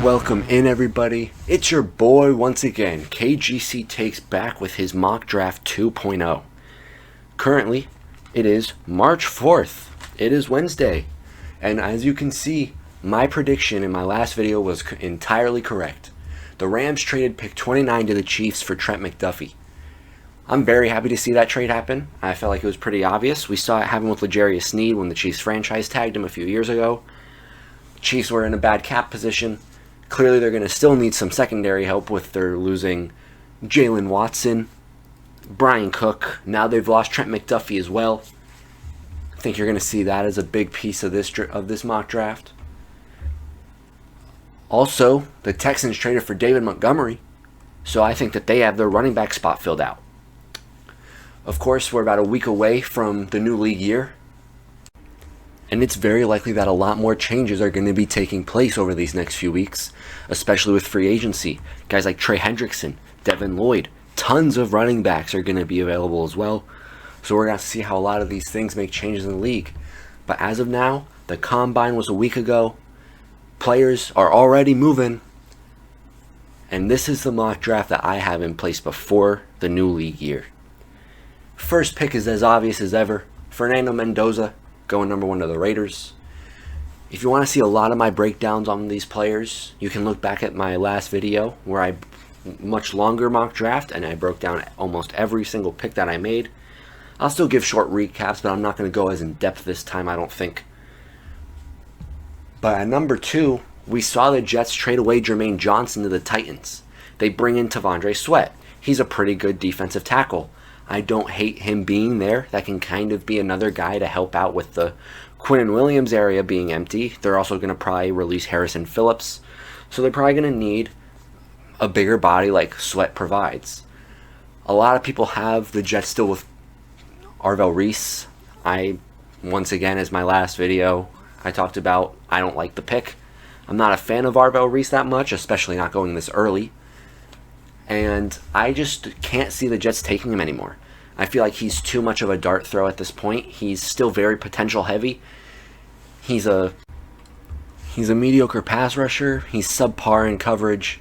Welcome in, everybody. It's your boy once again, KGC Takes, back with his Mock Draft 2.0. Currently, it is March 4th. It is Wednesday. And as you can see, my prediction in my last video was entirely correct. The Rams traded pick 29 to the Chiefs for Trent McDuffie. I'm very happy to see that trade happen. I felt like it was pretty obvious. We saw it happen with L'Jarius Sneed when the Chiefs franchise tagged him a few years ago. Chiefs were in a bad cap position. Clearly, they're going to still need some secondary help with their losing Jalen Watson, Brian Cook. Now they've lost Trent McDuffie as well. I think you're going to see that as a big piece of this mock draft. Also, the Texans traded for David Montgomery, so I think that they have their running back spot filled out. Of course, we're about a week away from the new league year, and it's very likely that a lot more changes are going to be taking place over these next few weeks, especially with free agency. Guys like Trey Hendrickson, Devin Lloyd, tons of running backs are going to be available as well. So we're going to see how a lot of these things make changes in the league. But as of now, the combine was a week ago. Players are already moving. And this is the mock draft that I have in place before the new league year. First pick is as obvious as ever. Fernando Mendoza, going number 1 to the Raiders. If you want to see a lot of my breakdowns on these players, you can look back at my last video where I much longer mock draft and I broke down almost every single pick that I made. I'll still give short recaps, but I'm not going to go as in depth this time, I don't think. But at number 2, we saw the Jets trade away Jermaine Johnson to the Titans. They bring in T'Vondre Sweat. He's a pretty good defensive tackle. I don't hate him being there. That can kind of be another guy to help out with the Quinnen Williams area being empty. They're also going to probably release Harrison Phillips. So they're probably going to need a bigger body like Sweat provides. A lot of people have the Jets still with Arvell Reese. Once again, as my last video, I talked about, I don't like the pick. I'm not a fan of Arvell Reese that much, especially not going this early. And I just can't see the Jets taking him anymore. I feel like he's too much of a dart throw at this point. He's still very potential heavy. He's a mediocre pass rusher. He's subpar in coverage.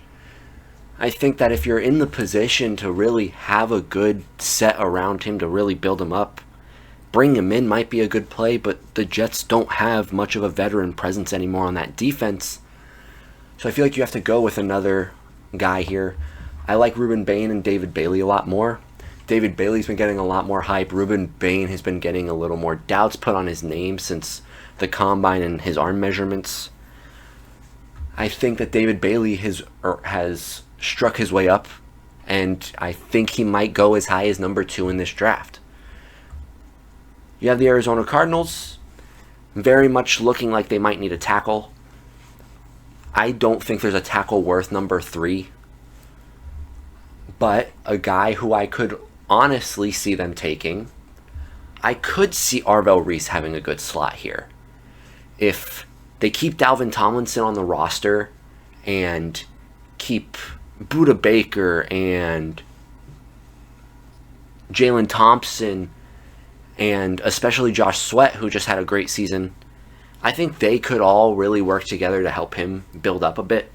I think that if you're in the position to really have a good set around him to really build him up, bring him in might be a good play, but the Jets don't have much of a veteran presence anymore on that defense. So I feel like you have to go with another guy here. I like Ruben Bain and David Bailey a lot more. David Bailey's been getting a lot more hype. Ruben Bain has been getting a little more doubts put on his name since the combine and his arm measurements. I think that David Bailey has struck his way up, and I think he might go as high as number 2 in this draft. You have the Arizona Cardinals, very much looking like they might need a tackle. I don't think there's a tackle worth number 3. But a guy who I could honestly see them taking, I could see Arvell Reese having a good slot here. If they keep Dalvin Tomlinson on the roster and keep Budda Baker and Jalen Thompson and especially Josh Sweat, who just had a great season, I think they could all really work together to help him build up a bit.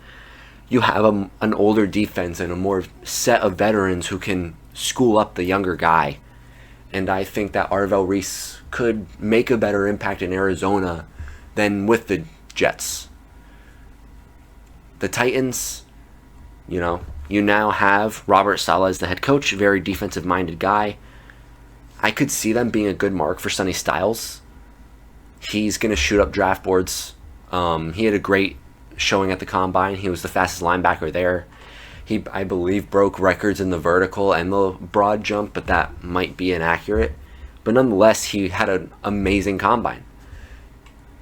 You have an older defense and a more set of veterans who can school up the younger guy. And I think that Arvell Reese could make a better impact in Arizona than with the Jets. The Titans, you now have Robert Saleh as the head coach, very defensive-minded guy. I could see them being a good mark for Sonny Styles. He's going to shoot up draft boards. He had a great showing at the combine. He was the fastest linebacker there. He, I believe, broke records in the vertical and the broad jump, but that might be inaccurate. But nonetheless, he had an amazing combine.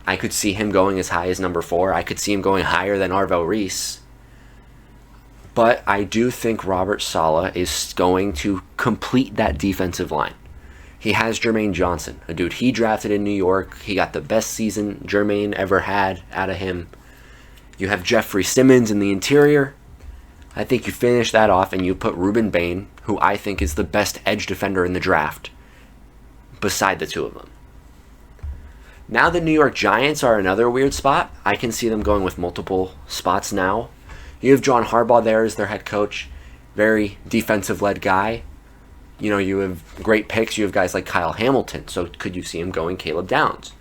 I could see him going as high as number 4. I could see him going higher than Arvell Reese. But I do think Robert Saleh is going to complete that defensive line. He has Jermaine Johnson, a dude he drafted in New York. He got the best season Jermaine ever had out of him. You have Jeffrey Simmons in the interior. I think you finish that off and you put Ruben Bain, who I think is the best edge defender in the draft, beside the two of them. Now the New York Giants are another weird spot. I can see them going with multiple spots now. You have John Harbaugh there as their head coach, very defensive-led guy. You have great picks. You have guys like Kyle Hamilton, so could you see him going Caleb Downs?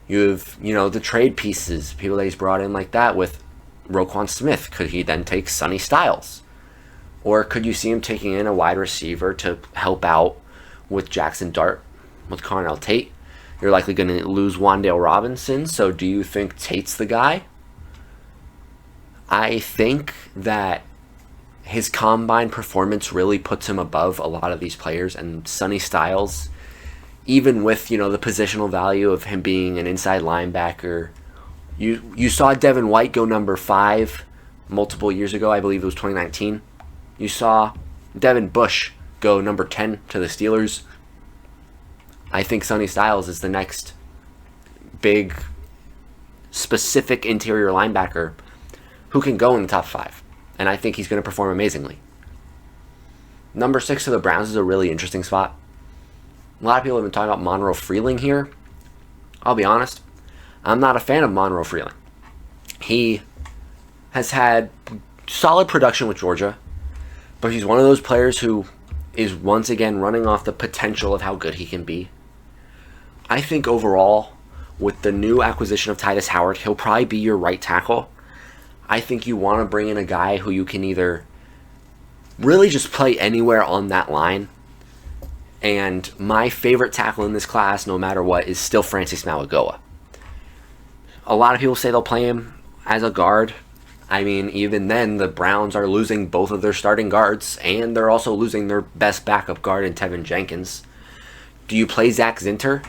You have, the trade pieces, people that he's brought in like that with Roquan Smith. Could he then take Sonny Styles? Or could you see him taking in a wide receiver to help out with Jackson Dart, with Carnell Tate? You're likely going to lose Wan'Dale Robinson, so do you think Tate's the guy? I think that his combine performance really puts him above a lot of these players, and Sonny Styles, even with, the positional value of him being an inside linebacker, you saw Devin White go number 5 multiple years ago. I believe it was 2019. You saw Devin Bush go number 10 to the Steelers. I think Sonny Styles is the next big, specific interior linebacker who can go in the top 5. And I think he's going to perform amazingly. Number 6 to the Browns is a really interesting spot. A lot of people have been talking about Monroe Freeling here. I'll be honest, I'm not a fan of Monroe Freeling. He has had solid production with Georgia, but he's one of those players who is once again running off the potential of how good he can be. I think overall, with the new acquisition of Titus Howard, he'll probably be your right tackle. I think you want to bring in a guy who you can either really just play anywhere on that line. And my favorite tackle in this class, no matter what, is still Francis Mauigoa. A lot of people say they'll play him as a guard. I mean, even then, the Browns are losing both of their starting guards, and they're also losing their best backup guard in Tevin Jenkins. Do you play Zach Zinter?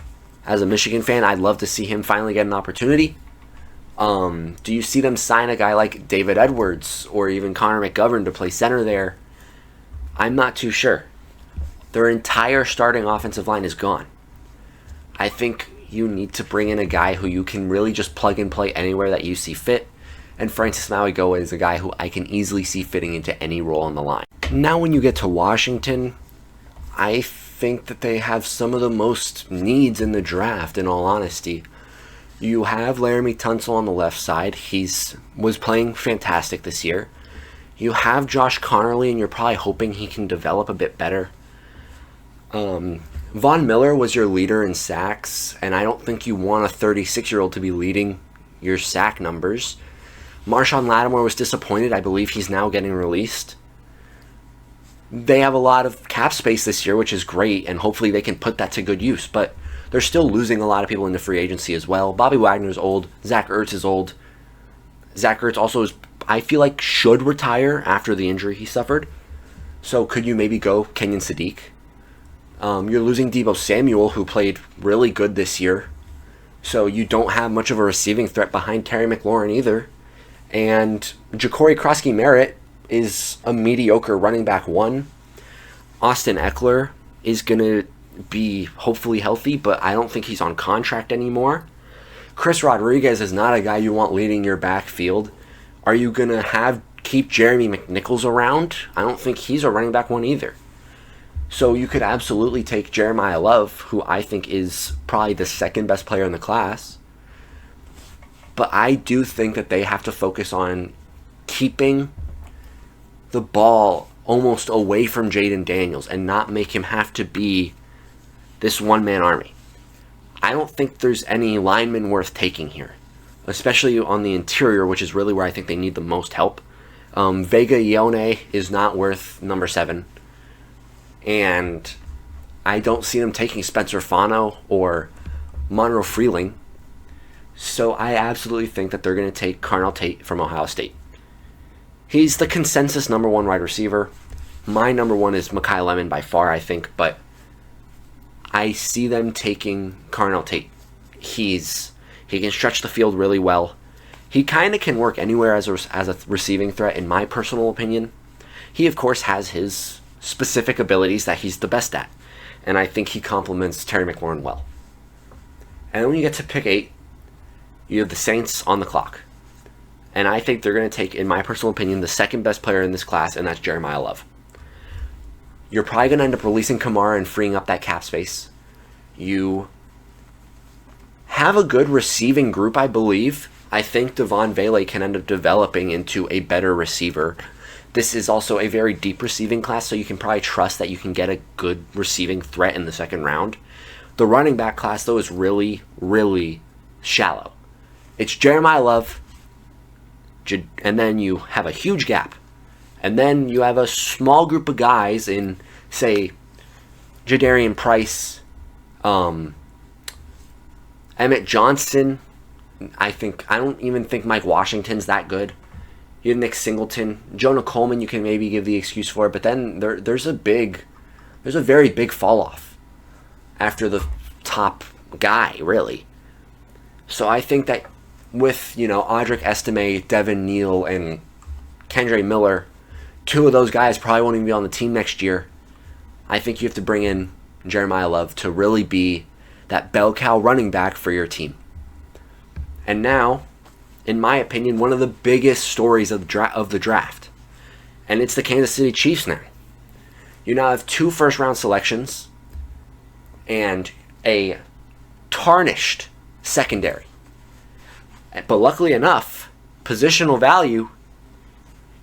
As a Michigan fan, I'd love to see him finally get an opportunity. Do you see them sign a guy like David Edwards or even Connor McGovern to play center there? I'm not too sure. Their entire starting offensive line is gone. I think you need to bring in a guy who you can really just plug and play anywhere that you see fit. And Francis Mauigoa is a guy who I can easily see fitting into any role on the line. Now when you get to Washington, I think that they have some of the most needs in the draft, in all honesty. You have Laramie Tunsil on the left side. Was playing fantastic this year. You have Josh Connerly, and you're probably hoping he can develop a bit better. Von Miller was your leader in sacks, and I don't think you want a 36-year-old to be leading your sack numbers. Marshawn Lattimore was disappointed. I believe he's now getting released. They have a lot of cap space this year, which is great, and hopefully they can put that to good use, but they're still losing a lot of people into free agency as well. Bobby Wagner's old. Zach Ertz is old. Zach Ertz also I feel like should retire after the injury he suffered. So could you maybe go Kenyon Sadiq? You're losing Deebo Samuel, who played really good this year. So you don't have much of a receiving threat behind Terry McLaurin either. And Ja'Cory Krosky-Merritt is a mediocre running back 1. Austin Eckler is going to be hopefully healthy, but I don't think he's on contract anymore. Chris Rodriguez is not a guy you want leading your backfield. Are you going to keep Jeremy McNichols around? I don't think he's a running back 1 either. So you could absolutely take Jeremiah Love, who I think is probably the second best player in the class. But I do think that they have to focus on keeping the ball almost away from Jaden Daniels and not make him have to be this one-man army. I don't think there's any linemen worth taking here, especially on the interior, which is really where I think they need the most help. Vega Ione is not worth number 7. And I don't see them taking Spencer Fano or Monroe Freeling. So I absolutely think that they're going to take Carnell Tate from Ohio State. He's the consensus number 1 wide receiver. My number 1 is Mekhi Lemon by far, I think, but I see them taking Carnell Tate. He can stretch the field really well. He kind of can work anywhere as a receiving threat, in my personal opinion. He, of course, has his specific abilities that he's the best at, and I think he complements Terry McLaurin well. And then when you get to pick 8, you have the Saints on the clock. And I think they're going to take, in my personal opinion, the second best player in this class, and that's Jeremiah Love. You're probably going to end up releasing Kamara and freeing up that cap space. You have a good receiving group, I believe. I think Devon Vele can end up developing into a better receiver. This is also a very deep receiving class, so you can probably trust that you can get a good receiving threat in the second round. The running back class, though, is really, really shallow. It's Jeremiah Love, and then you have a huge gap. And then you have a small group of guys in, say, Jadarian Price, Emmett Johnson. I don't even think Mike Washington's that good. You have Nick Singleton. Jonah Coleman, you can maybe give the excuse for it, but then there's a very big fall off after the top guy, really. So I think that with, Audric Estime, Devin Neal, and Kendre Miller, 2 of those guys probably won't even be on the team next year. I think you have to bring in Jeremiah Love to really be that bell cow running back for your team. And now, in my opinion, one of the biggest stories of the draft. And it's the Kansas City Chiefs now. You now have 2 first-round selections and a tarnished secondary. But luckily enough, positional value,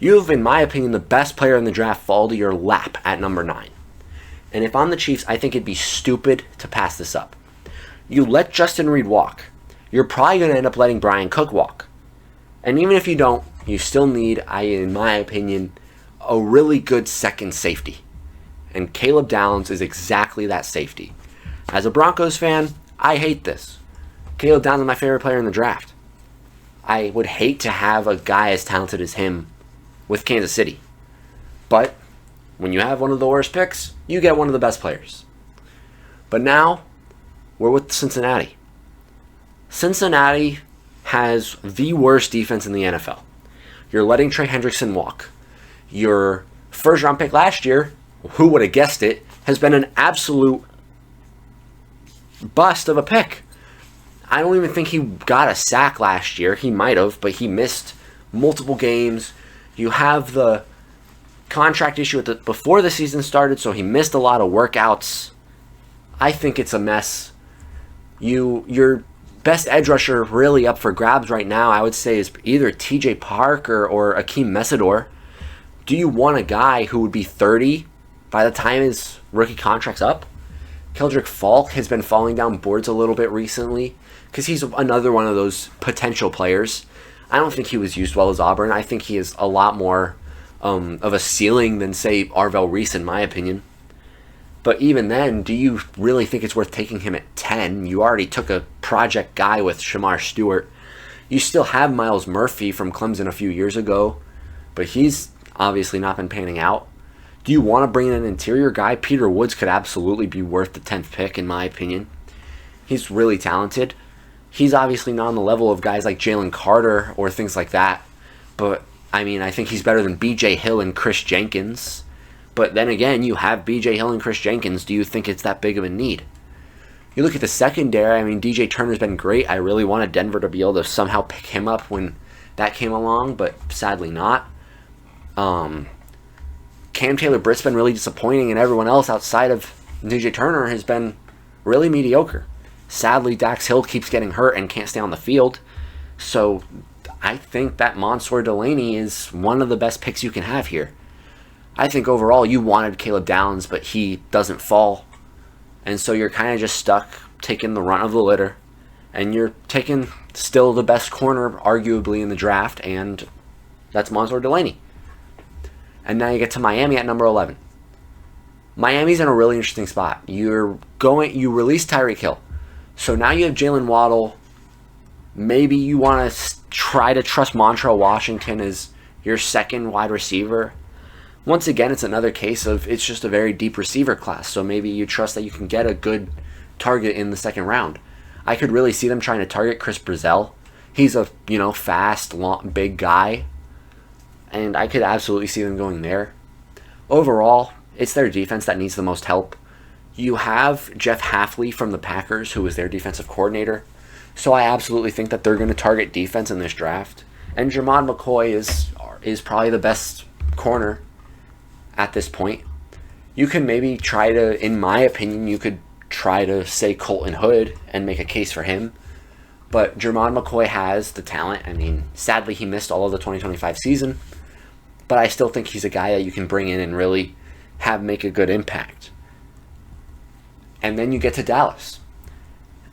you have, in my opinion, the best player in the draft fall to your lap at number 9. And if I'm the Chiefs, I think it'd be stupid to pass this up. You let Justin Reed walk, you're probably going to end up letting Brian Cook walk. And even if you don't, you still need, in my opinion, a really good second safety. And Caleb Downs is exactly that safety. As a Broncos fan, I hate this. Caleb Downs is my favorite player in the draft. I would hate to have a guy as talented as him with Kansas City. But when you have one of the worst picks, you get one of the best players. But now, we're with Cincinnati. Cincinnati has the worst defense in the NFL. You're letting Trey Hendrickson walk. Your first-round pick last year, who would have guessed it, has been an absolute bust of a pick. I don't even think he got a sack last year. He might have, but he missed multiple games. You have the contract issue before the season started, so he missed a lot of workouts. I think it's a mess. Your best edge rusher really up for grabs right now, I would say, is either TJ Parker or Akeem Mesidor. Do you want a guy who would be 30 by the time his rookie contract's up? Keldrick Falk has been falling down boards a little bit recently because he's another one of those potential players. I don't think he was used well as Auburn. I think he is a lot more of a ceiling than, say, Arvell Reese, in my opinion. But even then, do you really think it's worth taking him at 10? You already took a project guy with Shamar Stewart. You still have Miles Murphy from Clemson a few years ago, but he's obviously not been panning out. Do you want to bring in an interior guy? Peter Woods could absolutely be worth the 10th pick, in my opinion. He's really talented. He's obviously not on the level of guys like Jalen Carter or things like that, but I think he's better than B.J. Hill and Chris Jenkins. But then again, you have B.J. Hill and Chris Jenkins. Do you think it's that big of a need? You look at the secondary. DJ Turner's been great. I really wanted Denver to be able to somehow pick him up when that came along, but sadly not. Cam Taylor-Britt's been really disappointing, and everyone else outside of DJ Turner has been really mediocre. Sadly, Dax Hill keeps getting hurt and can't stay on the field. So I think that Mansour Delaney is one of the best picks you can have here. I think overall you wanted Caleb Downs, but he doesn't fall. And so you're kind of just stuck taking the runt of the litter. And you're taking still the best corner, arguably, in the draft, and that's Mansour Delaney. And now you get to Miami at number 11. Miami's in a really interesting spot. You release Tyreek Hill. So now you have Jalen Waddle. Maybe you want to try to trust Montrell Washington as your second wide receiver. Once again, it's another case of it's just a very deep receiver class. So maybe you trust that you can get a good target in the second round. I could really see them trying to target Chris Brazell. He's a fast, long, big guy. And I could absolutely see them going there. Overall, it's their defense that needs the most help. You have Jeff Hafley from the Packers, who is their defensive coordinator. So I absolutely think that they're going to target defense in this draft. And Jermon McCoy is probably the best corner at this point. You can maybe try to, in my opinion, say Colton Hood and make a case for him. But Jermon McCoy has the talent. I mean, sadly, he missed all of the 2025 season. But I still think he's a guy that you can bring in and really make a good impact. And then you get to Dallas.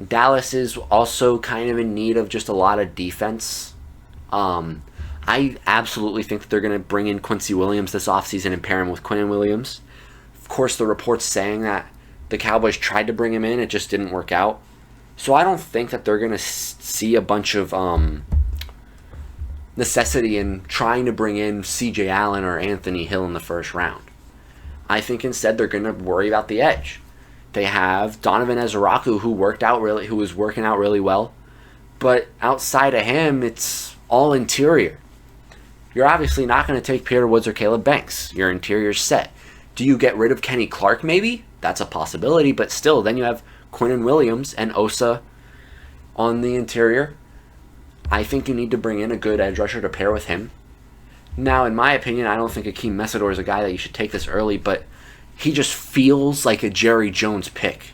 Dallas is also kind of in need of just a lot of defense. I absolutely think that they're going to bring in Quincy Williams this offseason and pair him with Quinnen Williams. Of course, the report's saying that the Cowboys tried to bring him in. It just didn't work out. So I don't think that they're going to see a bunch of necessity in trying to bring in C.J. Allen or Anthony Hill in the first round. I think instead they're going to worry about the edge. They have Donovan Ezeraku, who was working out really well. But outside of him, it's all interior. You're obviously not going to take Peter Woods or Caleb Banks. Your interior's set. Do you get rid of Kenny Clark maybe? That's a possibility, but still, then you have Quinnen Williams and Osa on the interior. I think you need to bring in a good edge rusher to pair with him. Now, in my opinion, I don't think Akeem Mesidor is a guy that you should take this early, but he just feels like a Jerry Jones pick.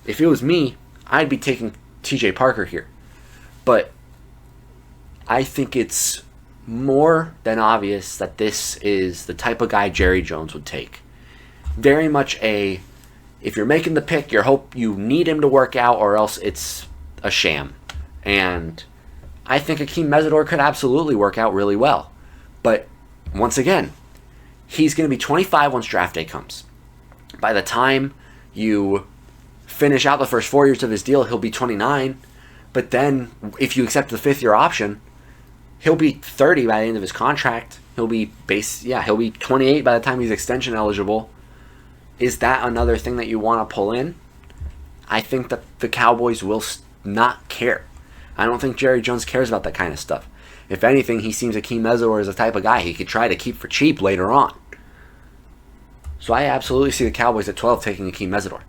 If it was me, I'd be taking TJ Parker here. But I think it's more than obvious that this is the type of guy Jerry Jones would take. Very much if you're making the pick, you need him to work out or else it's a sham. And I think Akeem Mesidor could absolutely work out really well. But once again, he's going to be 25 once draft day comes. By the time you finish out the first 4 years of his deal, he'll be 29. But then, if you accept the fifth-year option, he'll be 30 by the end of his contract. He'll be 28 by the time he's extension eligible. Is that another thing that you want to pull in? I think that the Cowboys will not care. I don't think Jerry Jones cares about that kind of stuff. If anything, he seems Akeem Mesidor as the type of guy he could try to keep for cheap later on. So I absolutely see the Cowboys at 12 taking Akeem Mesidor.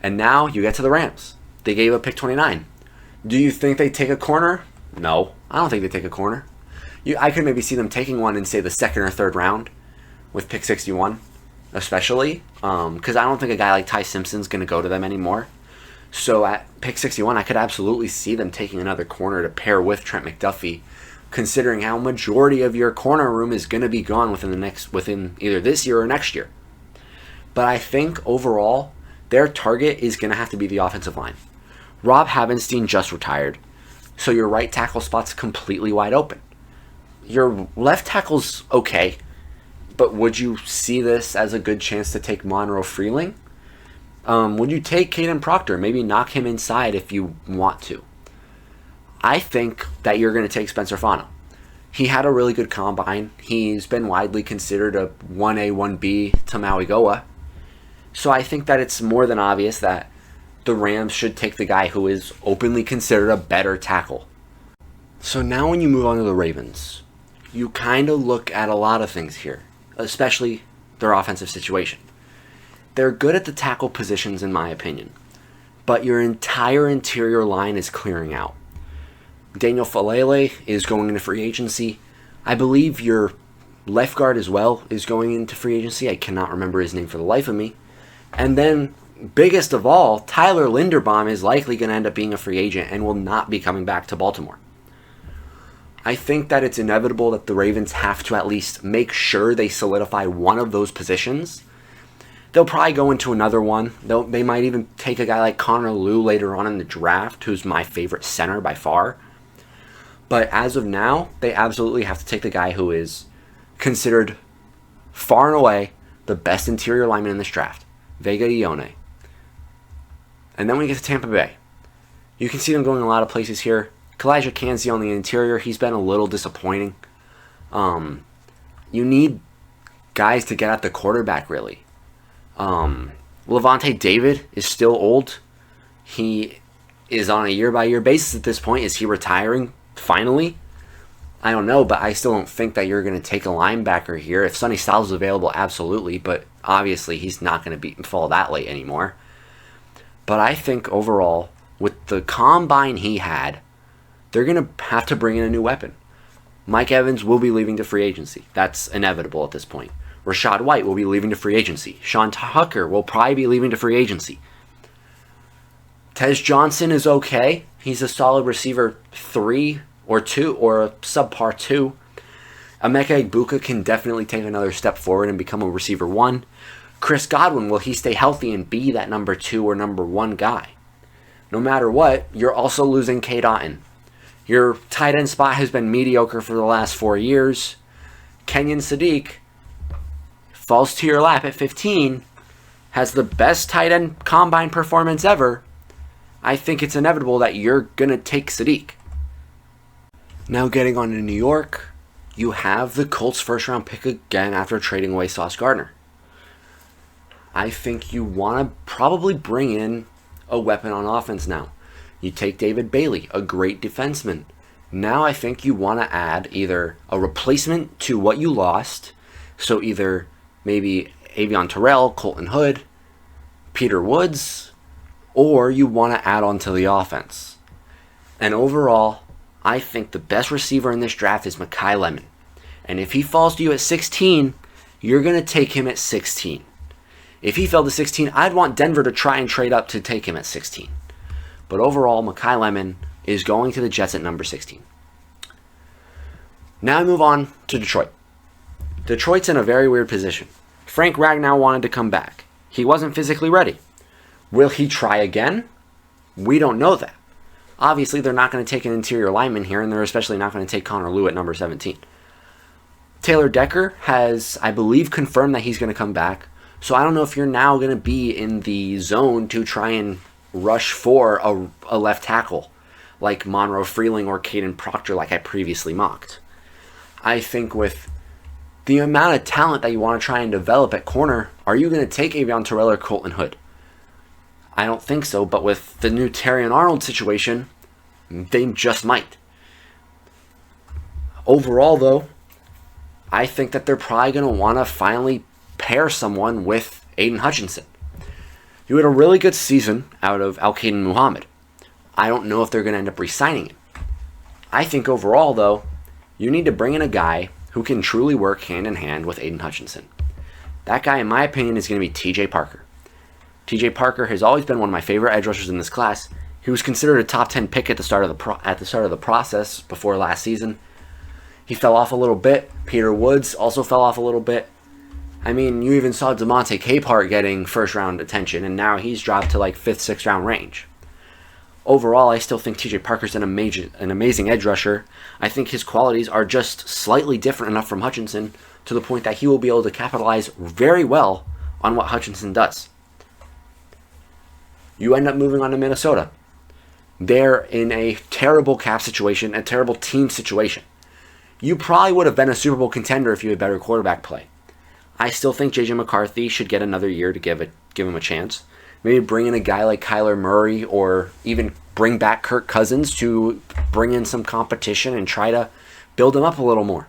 And now you get to the Rams. They gave up pick 29. Do you think they take a corner? No, I don't think they take a corner. I could maybe see them taking one in, say, the second or third round with pick 61, especially. Because I don't think a guy like Ty Simpson's going to go to them anymore. So at pick 61, I could absolutely see them taking another corner to pair with Trent McDuffie, considering how majority of your corner room is going to be gone within either this year or next year. But I think overall, their target is going to have to be the offensive line. Rob Havenstein just retired, so your right tackle spot's completely wide open. Your left tackle's okay, but would you see this as a good chance to take Monroe Freeling? Would you take Caden Proctor? Maybe knock him inside if you want to. I think that you're going to take Spencer Fano. He had a really good combine. He's been widely considered a 1A, 1B to Maui Goa. So I think that it's more than obvious that the Rams should take the guy who is openly considered a better tackle. So now when you move on to the Ravens, you kind of look at a lot of things here, especially their offensive situation. They're good at the tackle positions, in my opinion, but your entire interior line is clearing out. Daniel Falele is going into free agency. I believe your left guard as well is going into free agency. I cannot remember his name for the life of me. And then, biggest of all, Tyler Linderbaum is likely going to end up being a free agent and will not be coming back to Baltimore. I think that it's inevitable that the Ravens have to at least make sure they solidify one of those positions. They'll probably go into another one. They might even take a guy like Connor Liu later on in the draft, who's my favorite center by far. But as of now, they absolutely have to take the guy who is considered far and away the best interior lineman in this draft, Vega Ione. And then when you get to Tampa Bay, you can see them going a lot of places here. Kalijah Kansi on the interior, he's been a little disappointing. You need guys to get at the quarterback, really. Levante David is still old. He is on a year-by-year basis at this point. Is he retiring finally? I don't know, but I still don't think that you're going to take a linebacker here. If Sonny Styles is available, absolutely, but obviously he's not going to fall that late anymore. But I think overall, with the combine he had, they're going to have to bring in a new weapon. Mike Evans will be leaving to free agency. That's inevitable at this point. Rashad White will be leaving to free agency. Sean Tucker will probably be leaving to free agency. Tez Johnson is okay. He's a solid receiver 3 or 2 or a subpar 2. Emeka Egbuka can definitely take another step forward and become a receiver 1. Chris Godwin, will he stay healthy and be that number 2 or number 1 guy? No matter what, you're also losing Cade Otton. Your tight end spot has been mediocre for the last 4 years. Kenyon Sadiq falls to your lap at 15, has the best tight end combine performance ever. I think it's inevitable that you're going to take Sadiq. Now getting on to New York, you have the Colts first round pick again after trading away Sauce Gardner. I think you want to probably bring in a weapon on offense now. You take David Bailey, a great defenseman. Now I think you want to add either a replacement to what you lost, so either maybe Avion Terrell, Colton Hood, Peter Woods, or you want to add on to the offense. And overall, I think the best receiver in this draft is Makai Lemon. And if he falls to you at 16, you're going to take him at 16. If he fell to 16, I'd want Denver to try and trade up to take him at 16. But overall, Makai Lemon is going to the Jets at number 16. Now I move on to Detroit. Detroit's in a very weird position. Frank Ragnow wanted to come back. He wasn't physically ready. Will he try again? We don't know that. Obviously, they're not going to take an interior lineman here, and they're especially not going to take Connor Lew at number 17. Taylor Decker has, I believe, confirmed that he's going to come back. So I don't know if you're now going to be in the zone to try and rush for a left tackle like Monroe Freeling or Caden Proctor like I previously mocked. I think with the amount of talent that you want to try and develop at corner, are you going to take Avion Terrell or Colton Hood? I don't think so, but with the new Terrion Arnold situation, they just might. Overall, though, I think that they're probably going to want to finally pair someone with Aiden Hutchinson. You had a really good season out of Al-Qaeda Muhammad. I don't know if they're going to end up re-signing him. I think overall, though, you need to bring in a guy who can truly work hand-in-hand with Aiden Hutchinson. That guy, in my opinion, is going to be TJ Parker. TJ Parker has always been one of my favorite edge rushers in this class. He was considered a top 10 pick at the start of the process before last season. He fell off a little bit. Peter Woods also fell off a little bit. I mean, you even saw DeMonte Capehart getting first-round attention, and now he's dropped to like 5th, 6th round range. Overall, I still think TJ Parker's an amazing edge rusher. I think his qualities are just slightly different enough from Hutchinson to the point that he will be able to capitalize very well on what Hutchinson does. You end up moving on to Minnesota. They're in a terrible cap situation, a terrible team situation. You probably would have been a Super Bowl contender if you had better quarterback play. I still think J.J. McCarthy should get another year to give him a chance. Maybe bring in a guy like Kyler Murray or even bring back Kirk Cousins to bring in some competition and try to build him up a little more.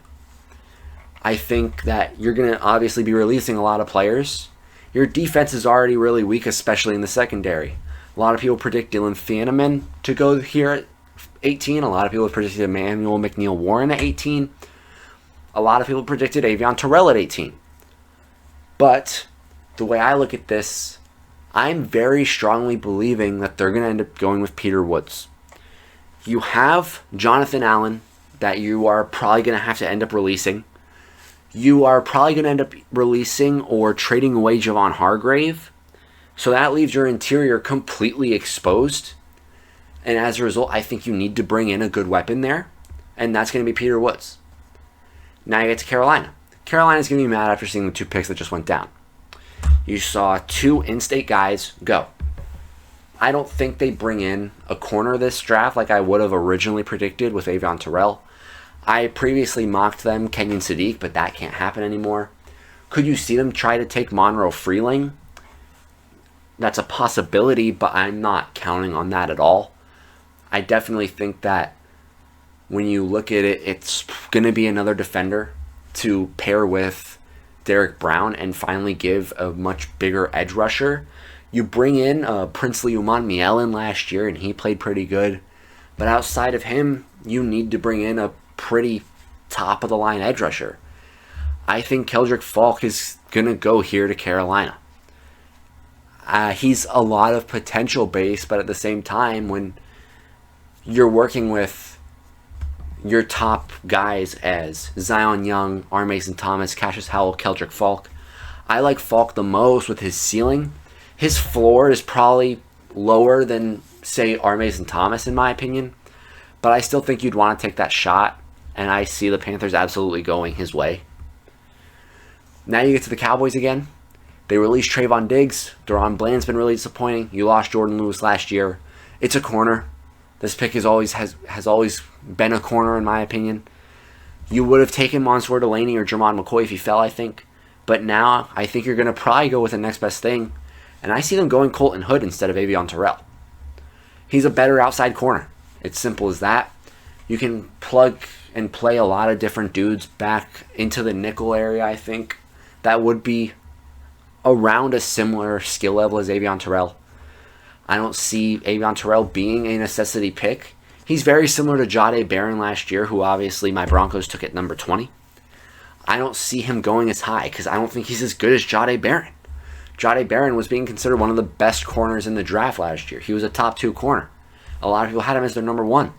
I think that you're going to obviously be releasing a lot of players. Your defense is already really weak, especially in the secondary. A lot of people predict Dylan Thieneman to go here at 18. A lot of people have predicted Emmanuel McNeil-Warren at 18. A lot of people predicted Avion Terrell at 18. But the way I look at this, I'm very strongly believing that they're going to end up going with Peter Woods. You have Jonathan Allen that you are probably going to have to end up releasing. You are probably going to end up releasing or trading away Javon Hargrave. So that leaves your interior completely exposed. And as a result, I think you need to bring in a good weapon there. And that's going to be Peter Woods. Now you get to Carolina. Carolina's going to be mad after seeing the 2 picks that just went down. You saw 2 in-state guys go. I don't think they bring in a corner this draft like I would have originally predicted with Avion Terrell. I previously mocked them, Kenyon Sadiq, but that can't happen anymore. Could you see them try to take Monroe Freeling? That's a possibility, but I'm not counting on that at all. I definitely think that when you look at it, it's going to be another defender to pair with Derek Brown and finally give a much bigger edge rusher. You bring in Princely Uman-Mielen last year, and he played pretty good. But outside of him, you need to bring in a pretty top-of-the-line edge rusher. I think Keldrick Falk is going to go here to Carolina. He's a lot of potential base, but at the same time, when you're working with your top guys as Zion Young, R. Mason Thomas, Cassius Howell, Keldrick Falk, I like Falk the most with his ceiling. His floor is probably lower than, say, R. Mason Thomas, in my opinion, but I still think you'd want to take that shot, and I see the Panthers absolutely going his way. Now you get to the Cowboys again. They released Trayvon Diggs. Deron Bland's been really disappointing. You lost Jordan Lewis last year. It's a corner. This pick has always been a corner, in my opinion. You would have taken Mansour Delaney or Jermon McCoy if he fell, I think. But now I think you're going to probably go with the next best thing. And I see them going Colton Hood instead of Avion Terrell. He's a better outside corner. It's simple as that. You can plug and play a lot of different dudes back into the nickel area, I think. That would be around a similar skill level as Avion Terrell. I don't see Avion Terrell being a necessity pick. He's very similar to Jahdae Barron last year, who obviously my Broncos took at number 20. I don't see him going as high because I don't think he's as good as Jahdae Barron. Jahdae Barron was being considered one of the best corners in the draft last year. He was a top 2 corner. A lot of people had him as their number 1,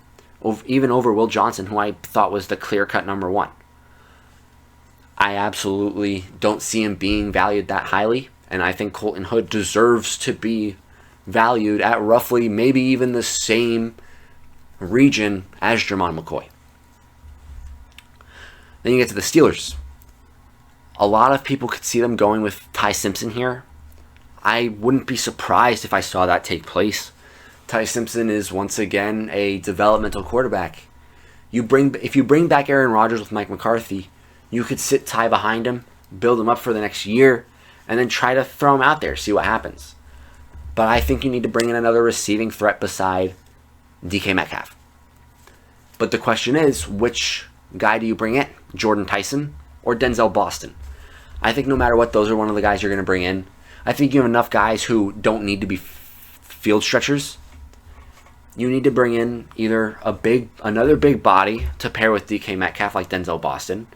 even over Will Johnson, who I thought was the clear-cut number 1. I absolutely don't see him being valued that highly, and I think Colton Hood deserves to be valued at roughly maybe even the same region as Jermon McCoy. Then you get to the Steelers. A lot of people could see them going with Ty Simpson here. I wouldn't be surprised if I saw that take place. Ty Simpson is once again a developmental quarterback. If you bring back Aaron Rodgers with Mike McCarthy, you could sit Ty behind him, build him up for the next year, and then try to throw him out there, see what happens. But I think you need to bring in another receiving threat beside DK Metcalf. But the question is, which guy do you bring in? Jordan Tyson or Denzel Boston? I think no matter what, those are one of the guys you're going to bring in. I think you have enough guys who don't need to be field stretchers. You need to bring in either another big body to pair with DK Metcalf like Denzel Boston,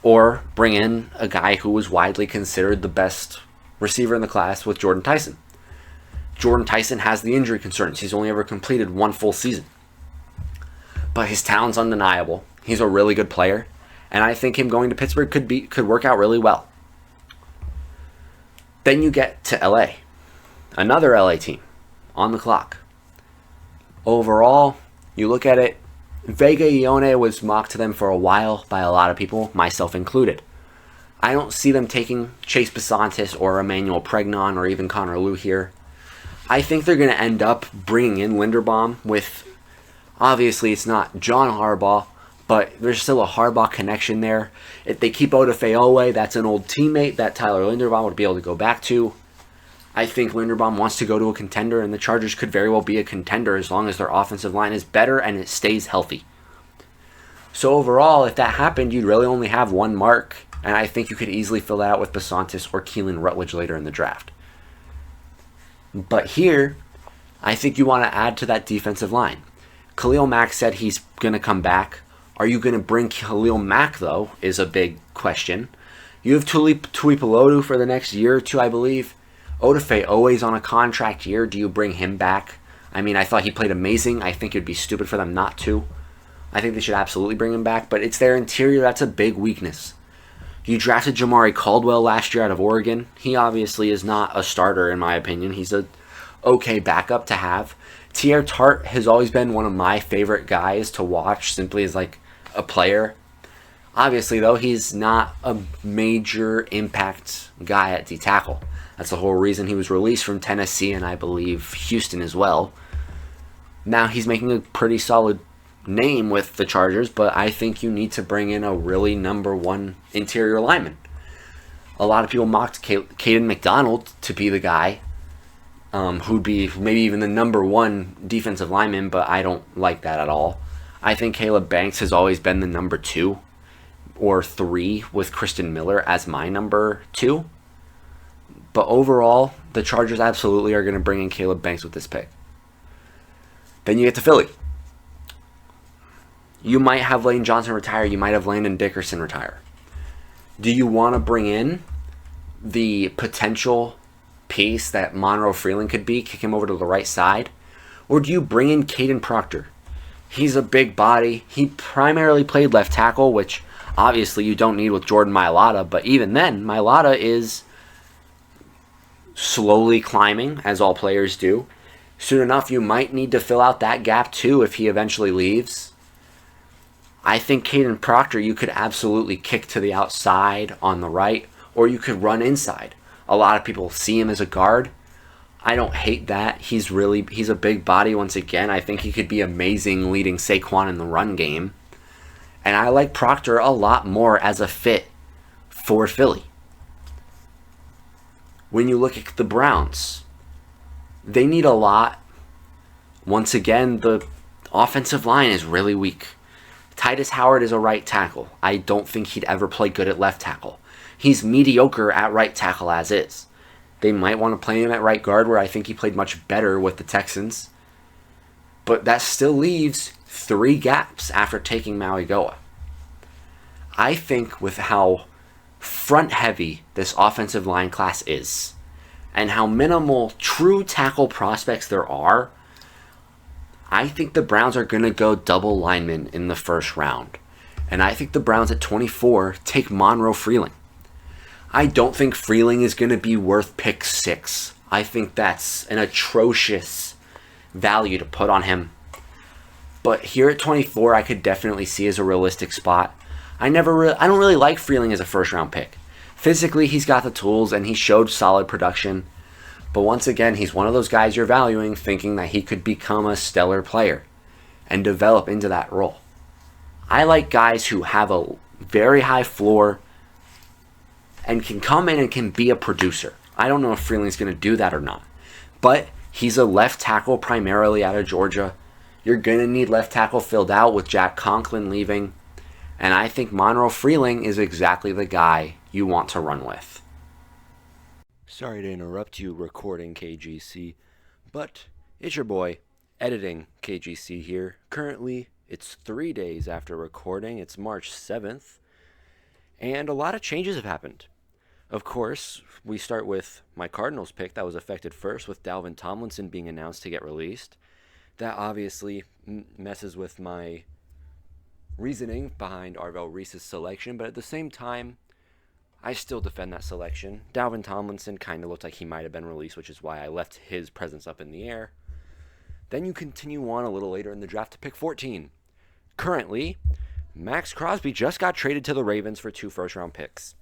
or bring in a guy who was widely considered the best receiver in the class with Jordan Tyson. Jordan Tyson has the injury concerns. He's only ever completed 1 full season. But his talent's undeniable. He's a really good player. And I think him going to Pittsburgh could work out really well. Then you get to LA. Another LA team on the clock. Overall, you look at it, Vega Ione was mocked to them for a while by a lot of people, myself included. I don't see them taking Chase Besantis or Emmanuel Pregnon or even Connor Lew here. I think they're going to end up bringing in Linderbaum with, obviously it's not John Harbaugh, but there's still a Harbaugh connection there. If they keep Odafe Oweh, that's an old teammate that Tyler Linderbaum would be able to go back to. I think Linderbaum wants to go to a contender, and the Chargers could very well be a contender as long as their offensive line is better and it stays healthy. So overall, if that happened, you'd really only have one mark, and I think you could easily fill that out with Besantis or Keelan Rutledge later in the draft. But here, I think you want to add to that defensive line. Khalil Mack said he's going to come back. Are you going to bring Khalil Mack, though, is a big question. You have Tuipulotu for the next year or two, I believe. Odafe Oweh's on a contract year. Do you bring him back? I mean, I thought he played amazing. I think it'd be stupid for them not to. I think they should absolutely bring him back, but it's their interior that's a big weakness. You drafted Jamari Caldwell last year out of Oregon. He obviously is not a starter, in my opinion. He's a okay backup to have. Tier Tart has always been one of my favorite guys to watch, simply as like a player. Obviously, though, he's not a major impact guy at D-tackle. That's the whole reason he was released from Tennessee and I believe Houston as well. Now he's making a pretty solid name with the Chargers, but I think you need to bring in a really number one interior lineman. A lot of people mocked Caden McDonald to be the guy who'd be maybe even the number one defensive lineman, but I don't like that at all. I think Caleb Banks has always been the number 2 or 3 with Kristen Miller as my number 2. But overall, the Chargers absolutely are going to bring in Caleb Banks with this pick. Then you get to Philly. You might have Lane Johnson retire. You might have Landon Dickerson retire. Do you want to bring in the potential piece that Monroe Freeland could be, kick him over to the right side? Or do you bring in Caden Proctor? He's a big body. He primarily played left tackle, which obviously you don't need with Jordan Mailata, but even then, Mailata is slowly climbing, as all players do. Soon enough, you might need to fill out that gap too if he eventually leaves. I think Caden Proctor, you could absolutely kick to the outside on the right, or you could run inside. A lot of people see him as a guard. I don't hate that. He's a big body once again. I think he could be amazing leading Saquon in the run game. And I like Proctor a lot more as a fit for Philly. When you look at the Browns, they need a lot. Once again, the offensive line is really weak. Titus Howard is a right tackle. I don't think he'd ever play good at left tackle. He's mediocre at right tackle as is. They might want to play him at right guard, where I think he played much better with the Texans. But that still leaves 3 gaps after taking Mauigoa. I think with how front-heavy this offensive line class is, and how minimal true tackle prospects there are, I think the Browns are going to go double lineman in the first round. And I think the Browns at 24 take Monroe Freeling. I don't think Freeling is going to be worth pick 6. I think that's an atrocious value to put on him. But here at 24, I could definitely see as a realistic spot. I don't really like Freeling as a first round pick. Physically, he's got the tools and he showed solid production. But once again, he's one of those guys you're valuing, thinking that he could become a stellar player and develop into that role. I like guys who have a very high floor and can come in and can be a producer. I don't know if Freeling's going to do that or not. But he's a left tackle primarily out of Georgia. You're going to need left tackle filled out with Jack Conklin leaving. And I think Monroe Freeling is exactly the guy you want to run with. Sorry to interrupt you recording KGC, but it's your boy, editing KGC here. Currently, it's 3 days after recording. It's March 7th, and a lot of changes have happened. Of course, we start with my Cardinals pick that was affected first, with Dalvin Tomlinson being announced to get released. That obviously messes with my reasoning behind Arvell Reese's selection, but at the same time, I still defend that selection. Dalvin Tomlinson kind of looked like he might have been released, which is why I left his presence up in the air. Then you continue on a little later in the draft to pick 14. Currently, Max Crosby just got traded to the Ravens for 2 first-round picks.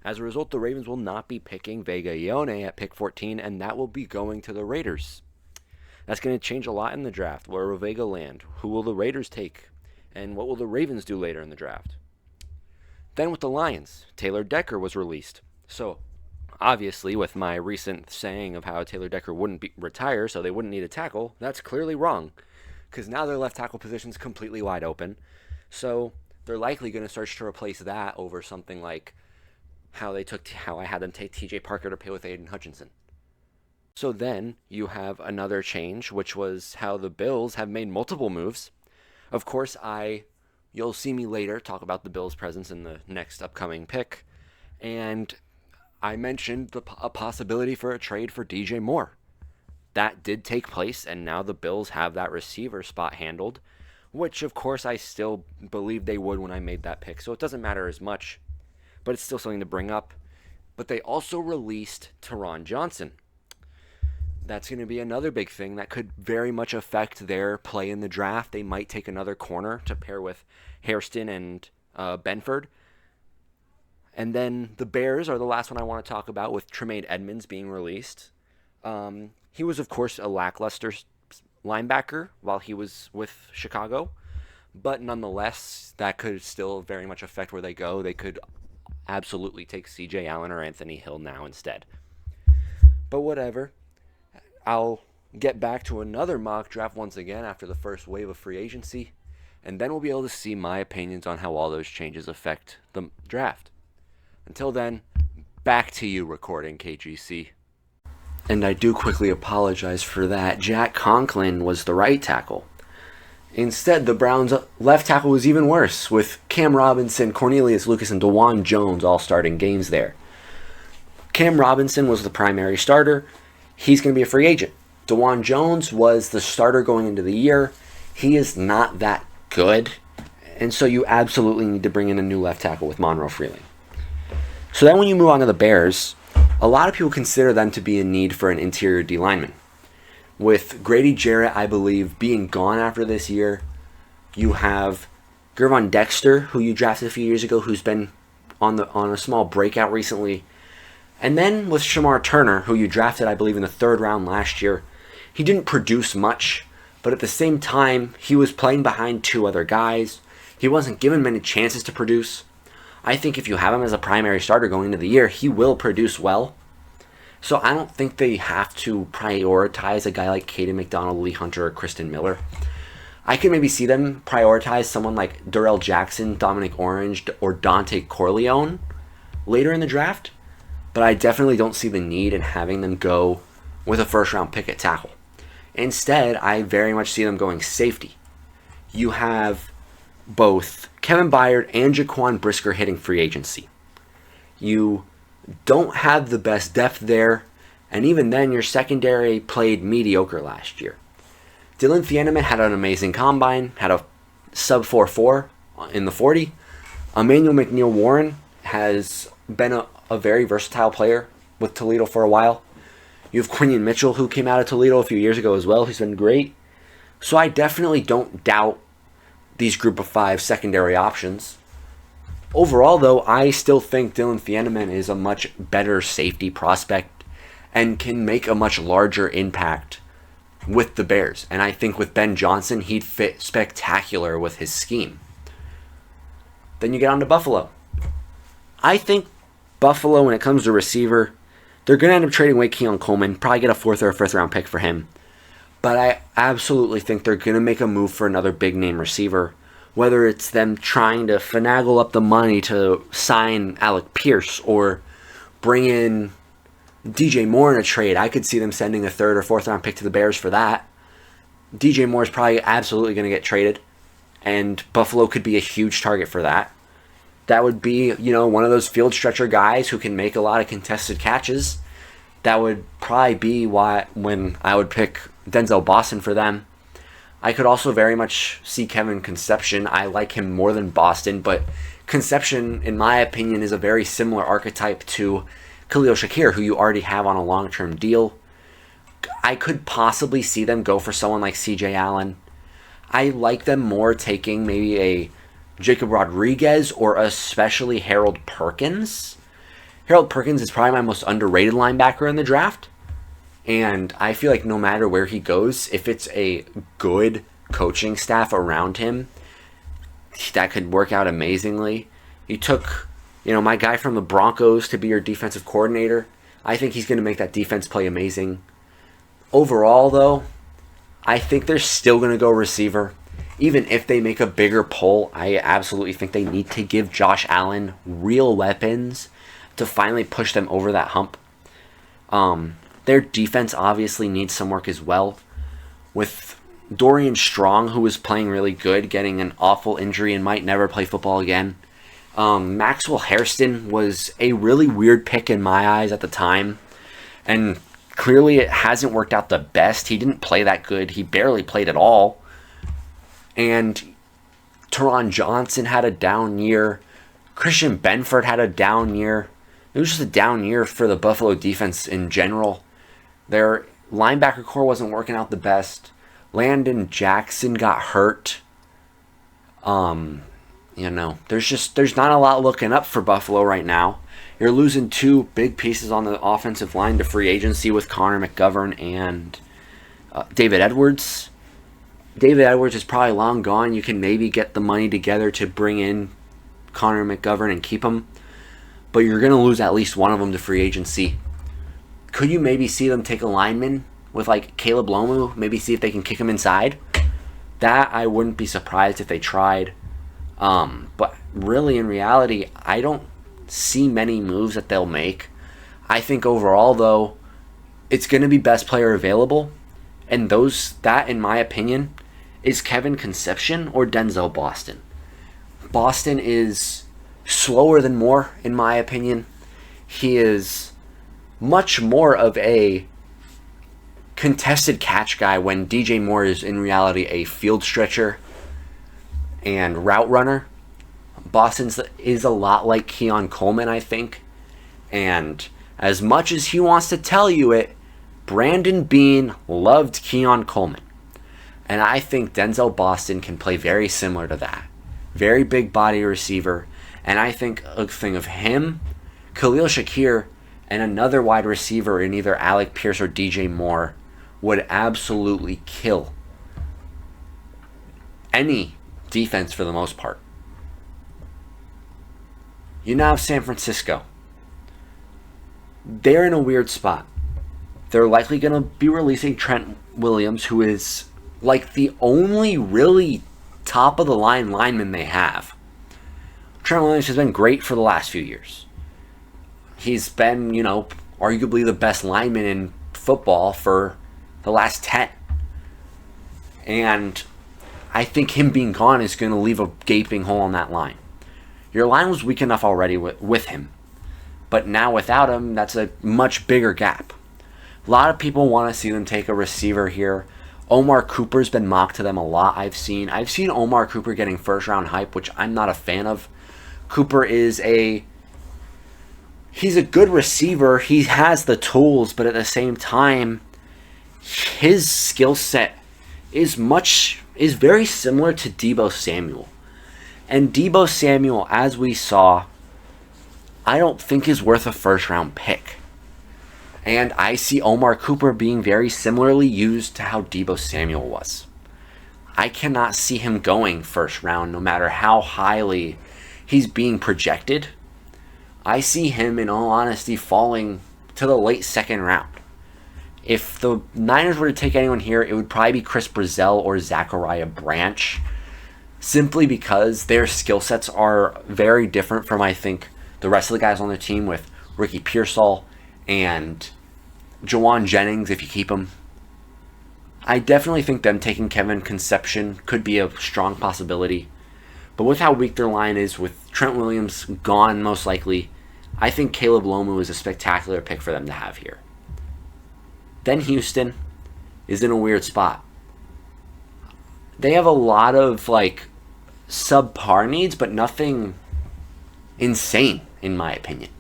As a result, the Ravens will not be picking Vega Ione at pick 14, and that will be going to the Raiders. That's going to change a lot in the draft. Where will Vega land? Who will the Raiders take? And what will the Ravens do later in the draft? Then with the Lions, Taylor Decker was released. So, obviously, with my recent saying of how Taylor Decker wouldn't retire, so they wouldn't need a tackle, that's clearly wrong. Because now their left tackle position's completely wide open. So, they're likely going to search to replace that over something like how I had them take TJ Parker to play with Aiden Hutchinson. So then, you have another change, which was how the Bills have made multiple moves. Of course, you'll see me later talk about the Bills' presence in the next upcoming pick. And I mentioned a possibility for a trade for DJ Moore. That did take place, and now the Bills have that receiver spot handled, which, of course, I still believe they would when I made that pick. So it doesn't matter as much, but it's still something to bring up. But they also released Teron Johnson. That's going to be another big thing that could very much affect their play in the draft. They might take another corner to pair with Hairston and Benford. And then the Bears are the last one I want to talk about, with Tremaine Edmonds being released. He was, of course, a lackluster linebacker while he was with Chicago. But nonetheless, that could still very much affect where they go. They could absolutely take C.J. Allen or Anthony Hill now instead. But whatever. I'll get back to another mock draft once again after the first wave of free agency, and then we'll be able to see my opinions on how all those changes affect the draft. Until then, back to you recording, KGC. And I do quickly apologize for that. Jack Conklin was the right tackle. Instead, the Browns' left tackle was even worse, with Cam Robinson, Cornelius Lucas, and DeJuan Jones all starting games there. Cam Robinson was the primary starter. He's going to be a free agent. DeJuan Jones was the starter going into the year. He is not that good. And so you absolutely need to bring in a new left tackle with Monroe Freeling. So then when you move on to the Bears, a lot of people consider them to be in need for an interior D lineman. With Grady Jarrett, I believe, being gone after this year, you have Gervon Dexter, who you drafted a few years ago, who's been on a small breakout recently. And then with Shamar Turner, who you drafted, I believe, in the 3rd round last year. He didn't produce much, but at the same time, he was playing behind 2 other guys. He wasn't given many chances to produce. I think if you have him as a primary starter going into the year, he will produce well. So I don't think they have to prioritize a guy like Caden McDonald, Lee Hunter, or Kristen Miller. I could maybe see them prioritize someone like Darrell Jackson, Dominic Orange, or Dante Corleone later in the draft. But I definitely don't see the need in having them go with a 1st-round pick at tackle. Instead, I very much see them going safety. You have both Kevin Byard and Jaquan Brisker hitting free agency. You don't have the best depth there, and even then, your secondary played mediocre last year. Dylan Thieneman had an amazing combine, had a sub 4.4 in the 40. Emmanuel McNeil-Warren has been a very versatile player with Toledo for a while. You have Quinion Mitchell, who came out of Toledo a few years ago as well. He's been great. So I definitely don't doubt these group of 5 secondary options. Overall, though, I still think Dylan Thieneman is a much better safety prospect and can make a much larger impact with the Bears. And I think with Ben Johnson, he'd fit spectacular with his scheme. Then you get on to Buffalo. I think Buffalo, when it comes to receiver, they're going to end up trading away Keon Coleman, probably get a 4th or a 5th round pick for him. But I absolutely think they're going to make a move for another big name receiver, whether it's them trying to finagle up the money to sign Alec Pierce or bring in DJ Moore in a trade. I could see them sending a 3rd or 4th round pick to the Bears for that. DJ Moore is probably absolutely going to get traded, and Buffalo could be a huge target for that. That would be, one of those field stretcher guys who can make a lot of contested catches. That would probably be when I would pick Denzel Boston for them. I could also very much see Kevin Concepcion. I like him more than Boston, but Concepcion, in my opinion, is a very similar archetype to Khalil Shakir, who you already have on a long-term deal. I could possibly see them go for someone like CJ Allen. I like them more taking maybe a Jacob Rodriguez or especially Harold Perkins. Harold Perkins is probably my most underrated linebacker in the draft. And I feel like no matter where he goes, if it's a good coaching staff around him, that could work out amazingly. You took, my guy from the Broncos to be your defensive coordinator. I think he's going to make that defense play amazing. Overall, though, I think they're still going to go receiver. Even if they make a bigger pull, I absolutely think they need to give Josh Allen real weapons to finally push them over that hump. Their defense obviously needs some work as well. With Dorian Strong, who was playing really good, getting an awful injury and might never play football again. Maxwell Hairston was a really weird pick in my eyes at the time. And clearly it hasn't worked out the best. He didn't play that good. He barely played at all. And Teron Johnson had a down year. Christian Benford had a down year. It was just a down year for the Buffalo defense in general. Their linebacker core wasn't working out the best. Landon Jackson got hurt. There's not a lot looking up for Buffalo right now. You're losing 2 big pieces on the offensive line to free agency with Connor McGovern and David Edwards. David Edwards is probably long gone. You can maybe get the money together to bring in Connor McGovern and keep him. But you're going to lose at least one of them to free agency. Could you maybe see them take a lineman with like Caleb Lomu? Maybe see if they can kick him inside? That I wouldn't be surprised if they tried. But really, in reality, I don't see many moves that they'll make. I think overall, though, it's going to be best player available. And that, in my opinion, is Kevin Concepcion or Denzel Boston. Boston is slower than Moore, in my opinion. He is much more of a contested catch guy when DJ Moore is in reality a field stretcher and route runner. Boston's is a lot like Keon Coleman, I think. And as much as he wants to tell you it, Brandon Beane loved Keon Coleman. And I think Denzel Boston can play very similar to that. Very big body receiver. And I think a thing of him, Khalil Shakir, and another wide receiver in either Alec Pierce or DJ Moore would absolutely kill any defense for the most part. You now have San Francisco. They're in a weird spot. They're likely going to be releasing Trent Williams, who is like the only really top of the line lineman they have. Trent Williams has been great for the last few years. He's been, arguably the best lineman in football for the last 10. And I think him being gone is going to leave a gaping hole on that line. Your line was weak enough already with him. But now without him, that's a much bigger gap. A lot of people want to see them take a receiver here. Omar Cooper's been mocked to them a lot, I've seen. I've seen Omar Cooper getting first round hype, which I'm not a fan of. Cooper he's a good receiver. He has the tools, but at the same time, his skill set is very similar to Deebo Samuel. And Deebo Samuel, as we saw, I don't think is worth a first round pick. And I see Omar Cooper being very similarly used to how Deebo Samuel was. I cannot see him going first round no matter how highly he's being projected. I see him, in all honesty, falling to the late second round. If the Niners were to take anyone here, it would probably be Chris Brazell or Zachariah Branch, simply because their skill sets are very different from, I think, the rest of the guys on the team, with Ricky Pearsall and Jawan Jennings, if you keep him. I definitely think them taking Kevin Concepcion could be a strong possibility. But with how weak their line is, with Trent Williams gone most likely, I think Caleb Lomu is a spectacular pick for them to have here. Then Houston is in a weird spot. They have a lot of subpar needs, but nothing insane, in my opinion.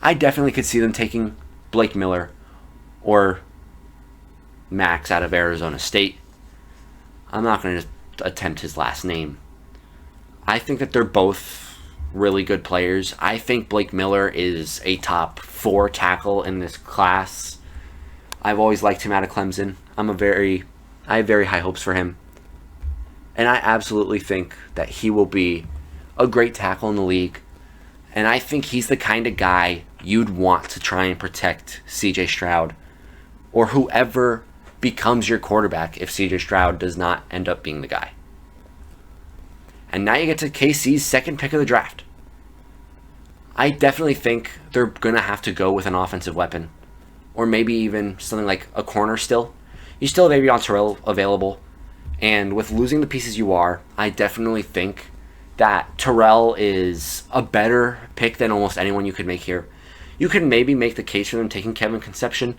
I definitely could see them taking Blake Miller or Max out of Arizona State. I'm not going to attempt his last name. I think that they're both really good players. I think Blake Miller is a top 4 tackle in this class. I've always liked him out of Clemson. I have very high hopes for him. And I absolutely think that he will be a great tackle in the league. And I think he's the kind of guy you'd want to try and protect CJ Stroud, or whoever becomes your quarterback if CJ Stroud does not end up being the guy. And now you get to KC's second pick of the draft. I definitely think they're going to have to go with an offensive weapon, or maybe even something like a corner still. You still have Avion Terrell available, and with losing the pieces you are, I definitely think that Terrell is a better pick than almost anyone you could make here. You could maybe make the case for them taking Kevin Concepcion,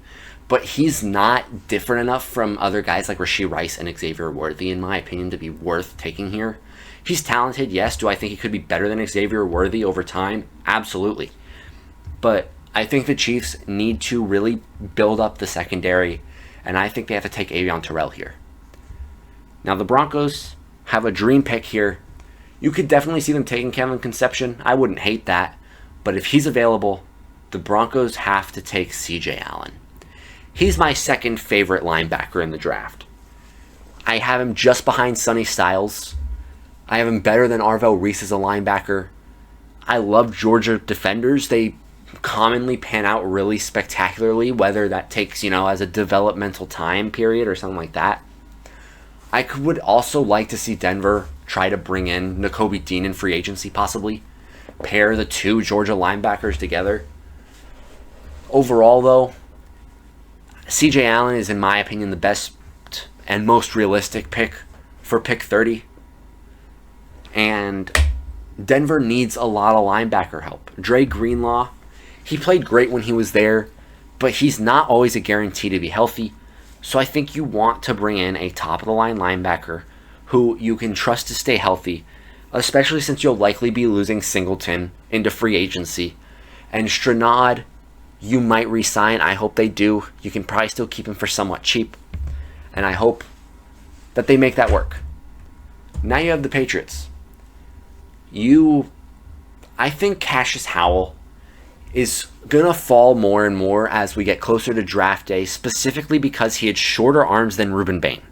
but he's not different enough from other guys like Rashee Rice and Xavier Worthy, in my opinion, to be worth taking here. He's talented, yes. Do I think he could be better than Xavier Worthy over time? Absolutely. But I think the Chiefs need to really build up the secondary, and I think they have to take Avion Terrell here. Now the Broncos have a dream pick here. You could definitely see them taking Kevin Concepcion. I wouldn't hate that. But if he's available, the Broncos have to take CJ Allen. He's my second favorite linebacker in the draft. I have him just behind Sonny Styles. I have him better than Arvell Reese as a linebacker. I love Georgia defenders. They commonly pan out really spectacularly, whether that takes, as a developmental time period or something like that. I would also like to see Denver try to bring in Nakobe Dean in free agency, possibly. Pair the two Georgia linebackers together. Overall, though, CJ Allen is, in my opinion, the best and most realistic pick for pick 30. And Denver needs a lot of linebacker help. Dre Greenlaw, he played great when he was there, but he's not always a guarantee to be healthy. So I think you want to bring in a top-of-the-line linebacker who you can trust to stay healthy, especially since you'll likely be losing Singleton into free agency. And Stranad, you might re-sign. I hope they do. You can probably still keep him for somewhat cheap. And I hope that they make that work. Now you have the Patriots. I think Cassius Howell is going to fall more and more as we get closer to draft day, specifically because he had shorter arms than Reuben Bain.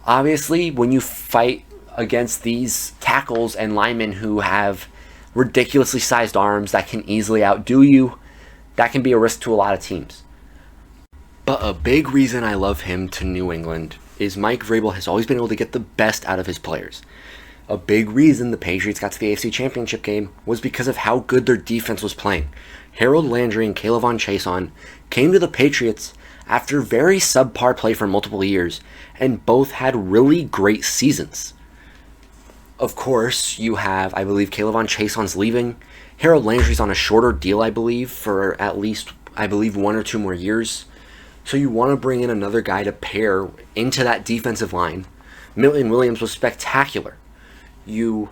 Obviously, when you fight against these tackles and linemen who have ridiculously sized arms that can easily outdo you, that can be a risk to a lot of teams. But a big reason I love him to New England is Mike Vrabel has always been able to get the best out of his players. A big reason the Patriots got to the AFC Championship game was because of how good their defense was playing. Harold Landry and K'Lavon Chaisson came to the Patriots after very subpar play for multiple years, and both had really great seasons. Of course, you have, I believe, K'Lavon Chaisson's leaving. Harold Landry's on a shorter deal, I believe, for at least, 1 or 2 more years. So you want to bring in another guy to pair into that defensive line. Milton Williams was spectacular. You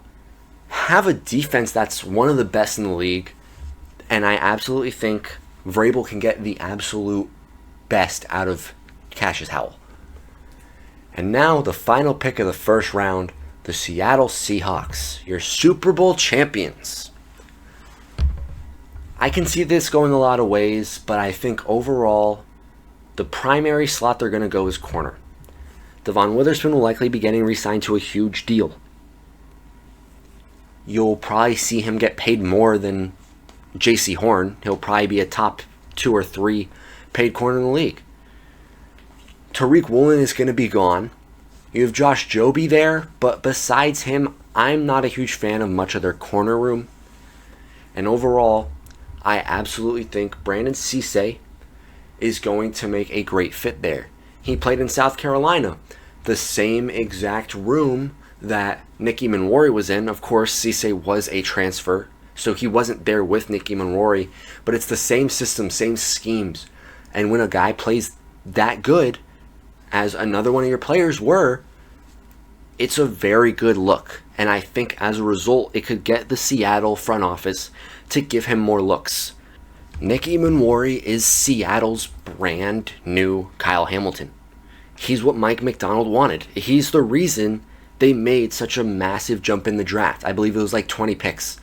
have a defense that's one of the best in the league, and I absolutely think Vrabel can get the absolute best out of Cassius Howell. And now the final pick of the first round, the Seattle Seahawks, your Super Bowl champions. I can see this going a lot of ways, but I think overall, the primary slot they're going to go is corner. Devon Witherspoon will likely be getting re-signed to a huge deal. You'll probably see him get paid more than J.C. Horn. He'll probably be a top 2 or 3 paid corner in the league. Tariq Woolen is going to be gone. You have Josh Joby there, but besides him, I'm not a huge fan of much of their corner room. And overall, I absolutely think Brandon Cisse is going to make a great fit there. He played in South Carolina, the same exact room that Nicky Manwari was in. Of course, Cisse was a transfer, so he wasn't there with Nicky Manwari, but it's the same system, same schemes. And when a guy plays that good, as another one of your players were, it's a very good look. And I think as a result, it could get the Seattle front office to give him more looks. Nicky Manwari is Seattle's brand new Kyle Hamilton. He's what Mike McDonald wanted. He's the reason they made such a massive jump in the draft. I believe it was like 20 picks.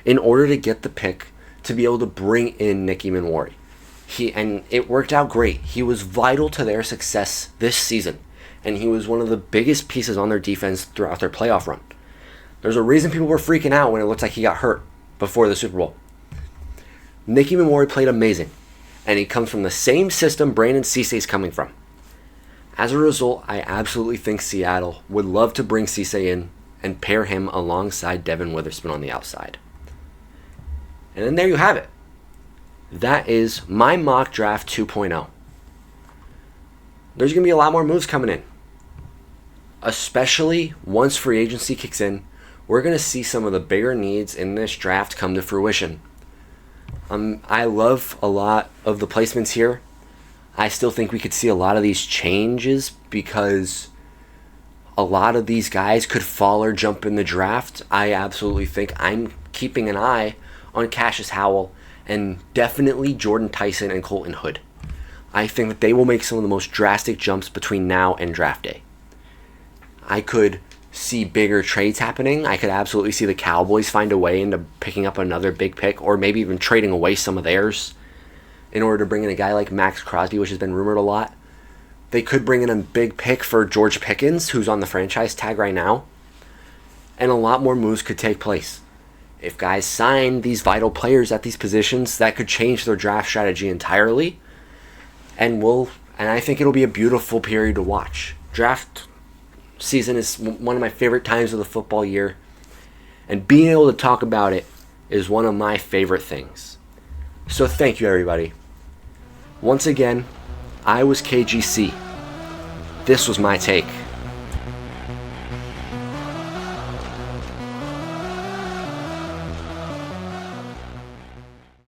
In order to get the pick to be able to bring in Nicky Manwari. And it worked out great. He was vital to their success this season. And he was one of the biggest pieces on their defense throughout their playoff run. There's a reason people were freaking out when it looked like he got hurt before the Super Bowl. Nicky Manwari played amazing. And he comes from the same system Brandon Cisse is coming from. As a result, I absolutely think Seattle would love to bring Cisse in and pair him alongside Devon Witherspoon on the outside. And then there you have it. That is my mock draft 2.0. There's going to be a lot more moves coming in. Especially once free agency kicks in, we're going to see some of the bigger needs in this draft come to fruition. I love a lot of the placements here. I still think we could see a lot of these changes because a lot of these guys could fall or jump in the draft. I absolutely think I'm keeping an eye on Cassius Howell and definitely Jordan Tyson and Colton Hood. I think that they will make some of the most drastic jumps between now and draft day. I could see bigger trades happening. I could absolutely see the Cowboys find a way into picking up another big pick or maybe even trading away some of theirs in order to bring in a guy like Max Crosby, which has been rumored a lot. They could bring in a big pick for George Pickens, who's on the franchise tag right now. And a lot more moves could take place. If guys sign these vital players at these positions, that could change their draft strategy entirely. And I think it'll be a beautiful period to watch. Draft season is one of my favorite times of the football year. And being able to talk about it is one of my favorite things. So thank you, everybody. Once again, I was KGC. This was my take.